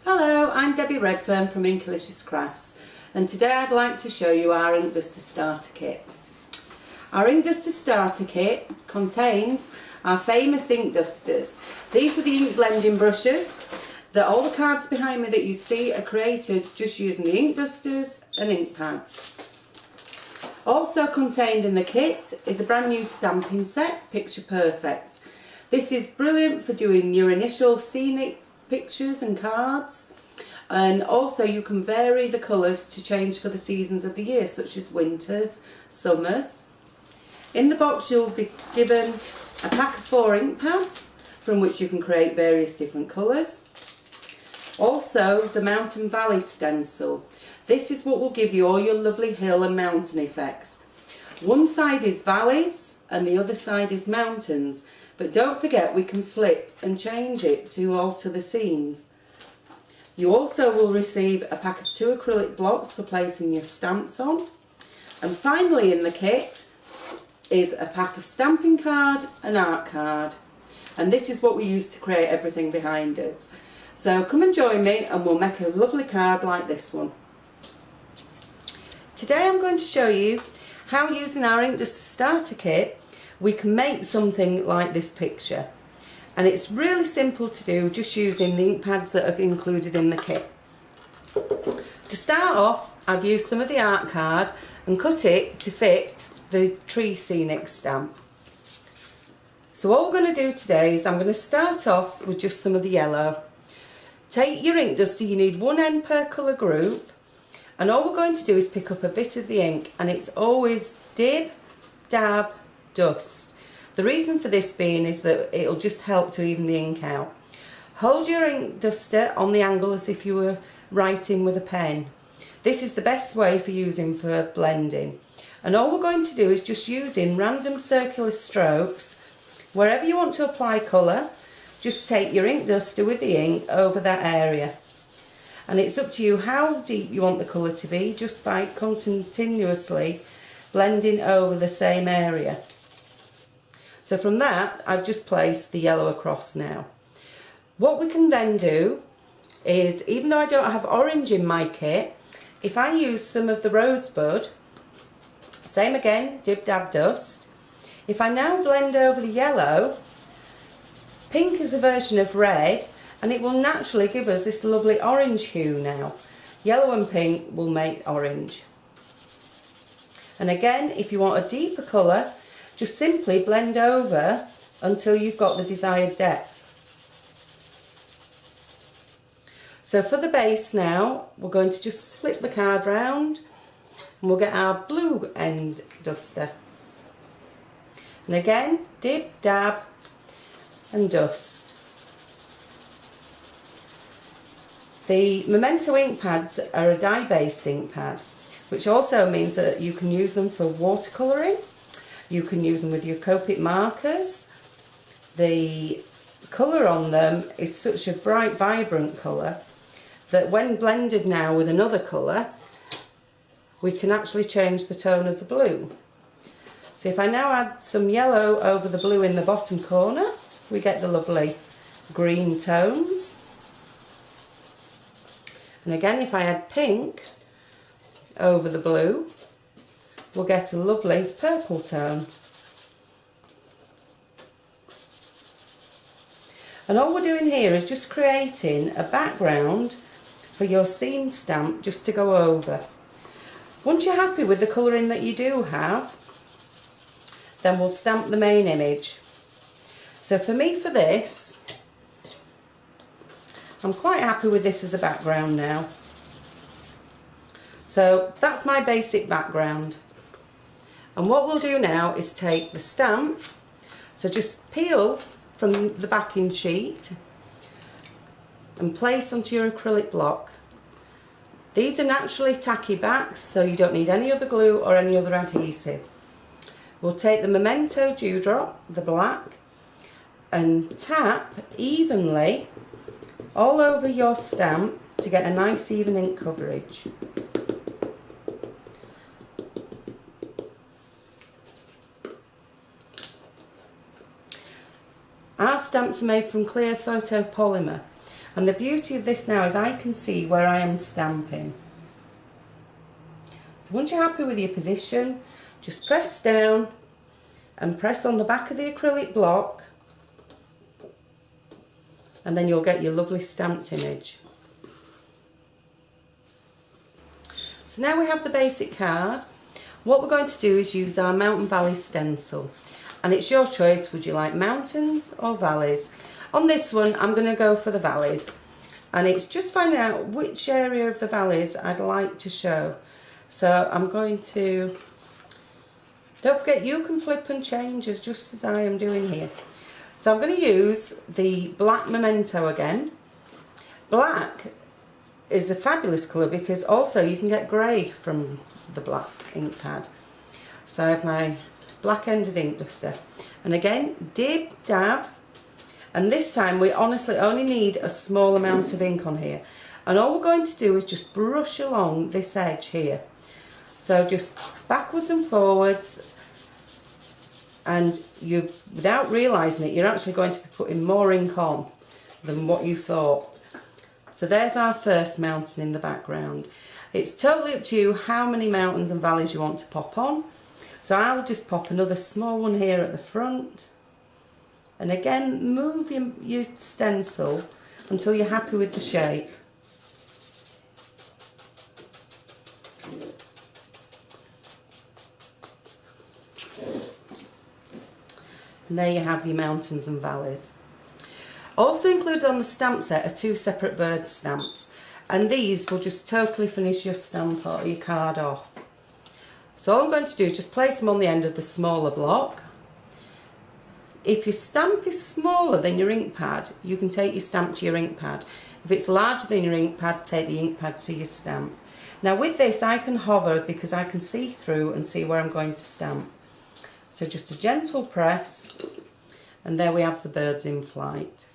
Hello, I'm Debbie Redfern from Inkylicious Crafts, and today I'd like to show you our Ink Duster starter kit. Our Ink Duster starter kit contains our famous ink dusters. These are the ink blending brushes that all the cards behind me that you see are created just using the ink dusters and ink pads. Also contained in the kit is a brand new stamping set, Picture Perfect. This is brilliant for doing your initial scenic pictures and cards, and also you can vary the colours to change for the seasons of the year, such as winters, summers. In the box you'll be given a pack of 4 ink pads from which you can create various different colours. Also the Mountain Valley stencil. This is what will give you all your lovely hill and mountain effects. One side is valleys and the other side is mountains, but don't forget we can flip and change it to alter the scenes. You also will receive a pack of 2 acrylic blocks for placing your stamps on. And finally in the kit is a pack of stamping card and art card. And this is what we use to create everything behind us. So come and join me and we'll make a lovely card like this one. Today I'm going to show you how, using our Ink Duster starter kit, we can make something like this picture. And it's really simple to do, just using the ink pads that are included in the kit. To start off, I've used some of the art card and cut it to fit the tree scenic stamp. So what we're going to do today is I'm going to start off with just some of the yellow. Take your ink duster, you need 1 end per colour group, and all we're going to do is pick up a bit of the ink, and it's always dib, dab, dust. The reason for this being is that it'll just help to even the ink out. Hold your ink duster on the angle as if you were writing with a pen. This is the best way for using for blending. And all we're going to do is just using random circular strokes. Wherever you want to apply colour, just take your ink duster with the ink over that area. And it's up to you how deep you want the colour to be, just by continuously blending over the same area. So from that, I've just placed the yellow across now. What we can then do is, even though I don't have orange in my kit, if I use some of the rosebud, same again, dib dab dust. If I now blend over the yellow, pink is a version of red, and it will naturally give us this lovely orange hue now. Yellow and pink will make orange. And again, if you want a deeper colour, just simply blend over until you've got the desired depth. So for the base now, we're going to just flip the card round and we'll get our blue end duster. And again, dib, dab and dust. The Memento ink pads are a dye-based ink pad, which also means that you can use them for watercolouring. You can use them with your Copic markers. The colour on them is such a bright, vibrant colour that when blended now with another colour, we can actually change the tone of the blue. So if I now add some yellow over the blue in the bottom corner, we get the lovely green tones. And again, if I add pink over the blue, we'll get a lovely purple tone. And all we're doing here is just creating a background for your seam stamp just to go over. Once you're happy with the colouring that you do have, then we'll stamp the main image. So for me, for this, I'm quite happy with this as a background now. So that's my basic background. And what we'll do now is take the stamp, so just peel from the backing sheet and place onto your acrylic block. These are naturally tacky backs, so you don't need any other glue or any other adhesive. We'll take the Memento dewdrop, the black, and tap evenly all over your stamp to get a nice even ink coverage. Our stamps are made from clear photopolymer, And the beauty of this now is I can see where I am stamping. So once you're happy with your position, just press down and press on the back of the acrylic block, and then you'll get your lovely stamped image. So now we have the basic card. What we're going to do is use our Mountain Valley stencil, and it's your choice, would you like mountains or valleys? On this one I'm going to go for the valleys, and it's just finding out which area of the valleys I'd like to show. So I'm going to, don't forget you can flip and change just as I am doing here. So I'm going to use the black Memento again. Black is a fabulous colour because also you can get grey from the black ink pad. So I have my black ended ink duster, and again dib dab, and this time we honestly only need a small amount of ink on here, and all we're going to do is just brush along this edge here. So just backwards and forwards, and you, without realising it, you're actually going to be putting more ink on than what you thought. So there's our first mountain in the background. It's totally up to you how many mountains and valleys you want to pop on. So I'll just pop another small one here at the front. And again, move your stencil until you're happy with the shape. And there you have your mountains and valleys. Also included on the stamp set are 2 separate bird stamps, and these will just totally finish your stamp or your card off. So all I'm going to do is just place them on the end of the smaller block. If your stamp is smaller than your ink pad, you can take your stamp to your ink pad. If it's larger than your ink pad, take the ink pad to your stamp. Now with this I can hover because I can see through and see where I'm going to stamp. So just a gentle press, and there we have the birds in flight.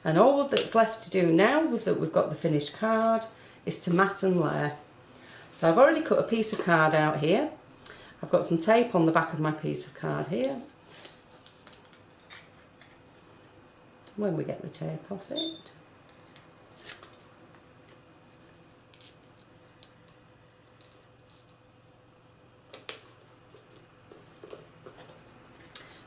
And all that's left to do now, with that we've got the finished card, is to mat and layer. So I've already cut a piece of card out here. I've got some tape on the back of my piece of card here. When we get the tape off it.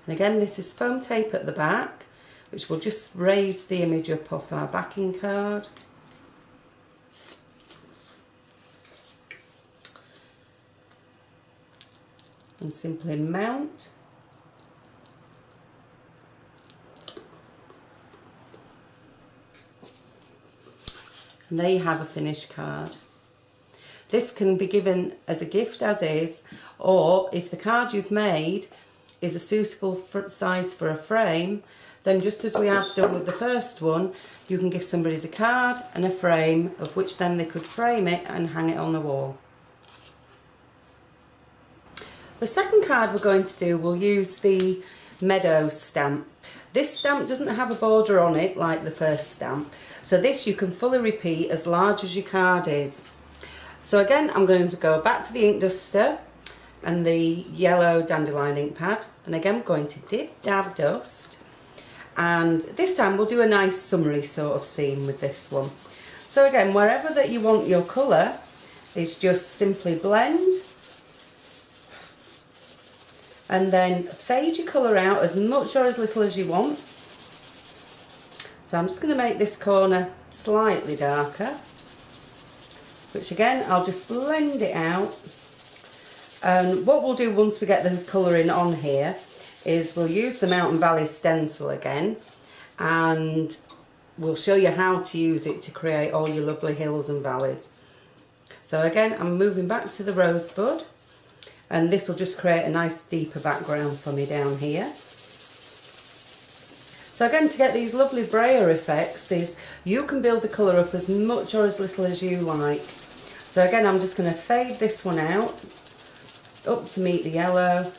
And again, this is foam tape at the back, which will just raise the image up off our backing card. And simply mount. And there you have a finished card. This can be given as a gift as is, or if the card you've made is a suitable size for a frame, then just as we have done with the first one, you can give somebody the card and a frame, of which then they could frame it and hang it on the wall. The second card we're going to do, we'll use the Meadow stamp. This stamp doesn't have a border on it like the first stamp, so this you can fully repeat as large as your card is. So again, I'm going to go back to the ink duster and the yellow dandelion ink pad, and again I'm going to dib dab dust, and this time we'll do a nice summery sort of scene with this one. So again, wherever that you want your colour is just simply blend, and then fade your colour out as much or as little as you want. So I'm just going to make this corner slightly darker, which again I'll just blend it out. And what we'll do once we get the colouring on here is we'll use the Mountain Valley stencil again, and we'll show you how to use it to create all your lovely hills and valleys. So again, I'm moving back to the rosebud, and this will just create a nice deeper background for me down here. So again, to get these lovely brayer effects is you can build the colour up as much or as little as you like. So again, I'm just going to fade this one out up to meet the yellow,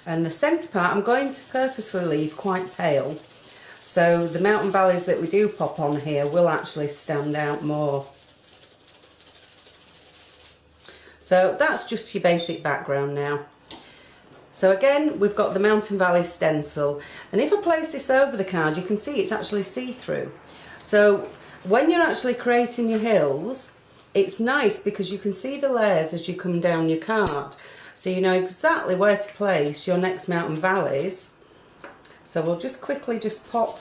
and the centre part I'm going to purposely leave quite pale, so the mountain valleys that we do pop on here will actually stand out more. So that's just your basic background now. So again, we've got the Mountain Valley stencil, and if I place this over the card, you can see it's actually see-through. So when you're actually creating your hills, it's nice because you can see the layers as you come down your card. So you know exactly where to place your next mountain valleys. So we'll just quickly just pop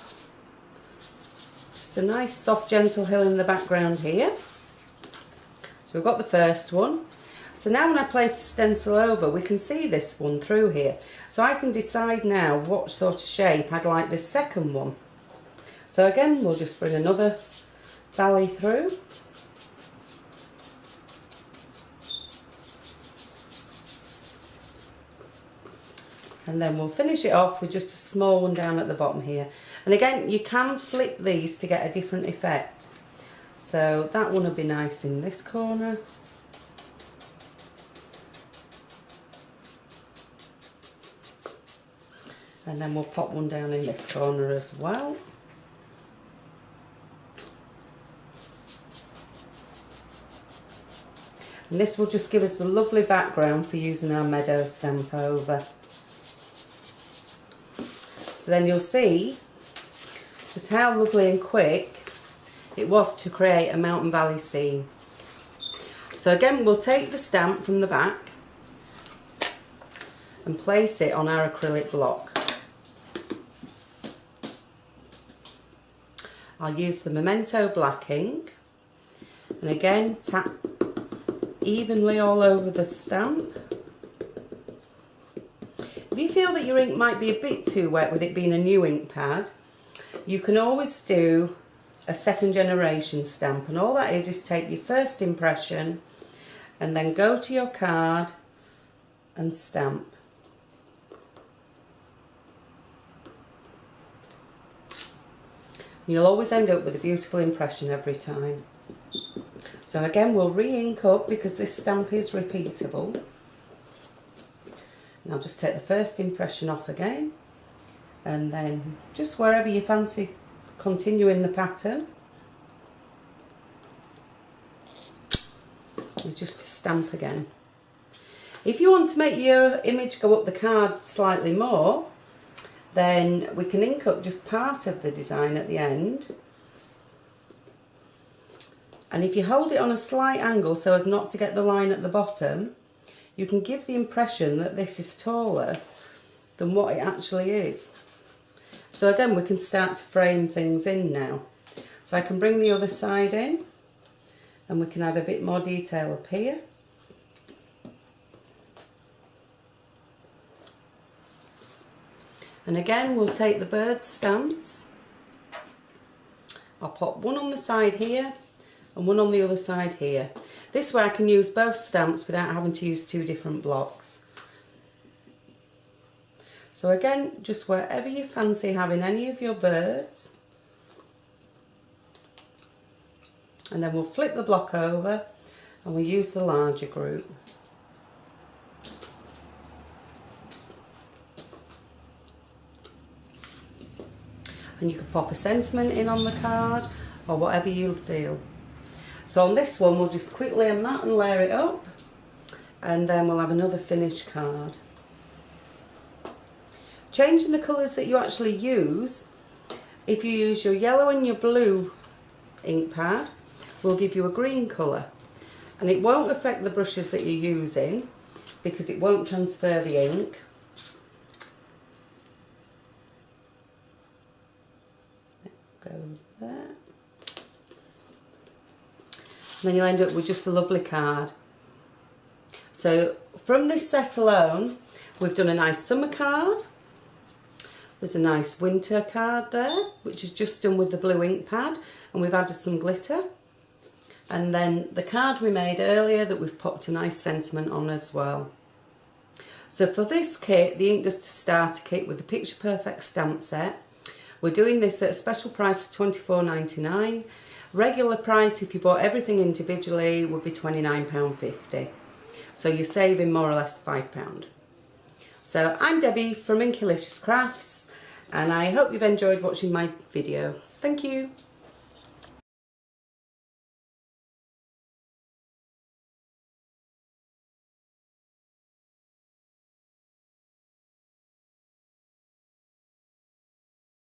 just a nice soft gentle hill in the background here. So we've got the first one. So now when I place the stencil over, we can see this one through here. So I can decide now what sort of shape I'd like this second one. So again, we'll just bring another valley through. And then we'll finish it off with just a small one down at the bottom here. And again, you can flip these to get a different effect. So that one will be nice in this corner. And then we'll pop one down in this corner as well. And this will just give us the lovely background for using our meadow stamp over. So then you'll see just how lovely and quick it was to create a mountain valley scene. So again, we'll take the stamp from the back and place it on our acrylic block. I'll use the Memento black ink, and again tap evenly all over the stamp. If you feel that your ink might be a bit too wet with it being a new ink pad, you can always do a second generation stamp, and all that is take your first impression and then go to your card and stamp. You'll always end up with a beautiful impression every time. So again, we'll re-ink up because this stamp is repeatable. And I'll just take the first impression off again, and then just wherever you fancy continuing the pattern is just to stamp again. If you want to make your image go up the card slightly more, then we can ink up just part of the design at the end. And if you hold it on a slight angle so as not to get the line at the bottom, you can give the impression that this is taller than what it actually is. So again, we can start to frame things in now. So I can bring the other side in, and we can add a bit more detail up here. And again, we'll take the bird stamps. I'll pop one on the side here and one on the other side here. This way I can use both stamps without having to use two different blocks. So again, just wherever you fancy having any of your birds. And then we'll flip the block over and we'll use the larger group. And you can pop a sentiment in on the card or whatever you feel. So on this one, we'll just quickly unmat and layer it up, and then we'll have another finished card. Changing the colours that you actually use, if you use your yellow and your blue ink pad, will give you a green colour, and it won't affect the brushes that you're using because it won't transfer the ink. Go there. And then you'll end up with just a lovely card. So from this set alone, we've done a nice summer card. There's a nice winter card there, which is just done with the blue ink pad, and we've added some glitter. And then the card we made earlier that we've popped a nice sentiment on as well. So for this kit, the Ink Duster Starter Kit with the Picture Perfect stamp set, we're doing this at a special price of £24.99. Regular price, if you bought everything individually, would be £29.50. So you're saving more or less £5. So I'm Debbie from Inkylicious Crafts, and I hope you've enjoyed watching my video. Thank you.